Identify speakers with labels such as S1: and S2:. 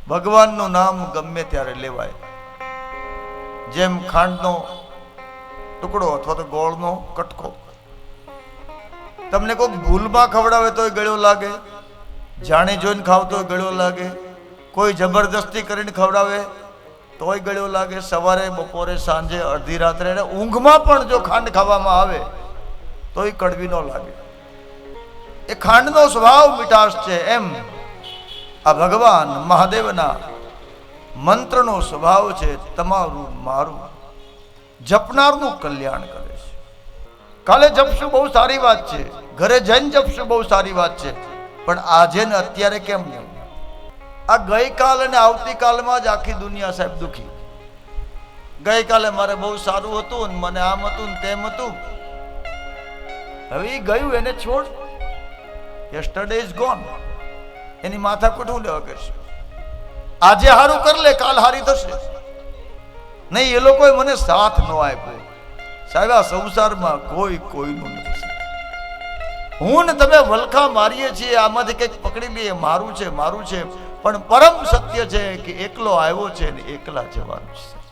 S1: ભગવાનનું નામ ગમે ત્યારે લેવાય. જેમ ખાંડનો ટુકડો અથવા તો ગોળનો કટકો. તમને કોઈ ભૂલમાં ખવડાવે તોય ગળ્યો લાગે, જાણી જોઈને ખાવ તોય ગળ્યો લાગે, કોઈ જબરદસ્તી કરીને ખવડાવે તોય ગળ્યો લાગે. સવારે, બપોરે, સાંજે, અડધી રાત્રે, ઊંઘમાં પણ જો ખાંડ ખાવામાં આવે તોય કડવી ન લાગે. એ ખાંડનો સ્વભાવ મીઠાશ છે. એમ આ ભગવાન મહાદેવના મંત્રનો સ્વભાવ છે તમારું મારું જપનારનું કલ્યાણ કરે છે. કાલે જપશું બહુ સારી વાત છે, ઘરે જઈને જપશું બહુ સારી વાત છે, પણ આજે ને અત્યારે કેમ નહીં? આ ગઈકાલ અને આવતીકાલમાં જ આખી દુનિયા સાહેબ દુખી. ગઈકાલે મારે બહુ સારું હતું ને મને આમ હતું ને તેમ હતું. હવે એ ગયું, એને છોડ. Yesterday is gone. એની માથાકૂટ હું લેવા કરશે? આજે હારું કર લે, કાલ હારી થશે નહીં. એ લોકોએ મને સાથ ન આપ્યો. સાહેબ આ સંસારમાં કોઈ કોઈનું નથી. હું ને તમે વલખા મારીએ છીએ, આમાંથી કંઈક પકડી લઈએ, મારું છે મારું છે, પણ પરમ સત્ય છે કે એકલો આવ્યો છે ને એકલા જવાનું છે.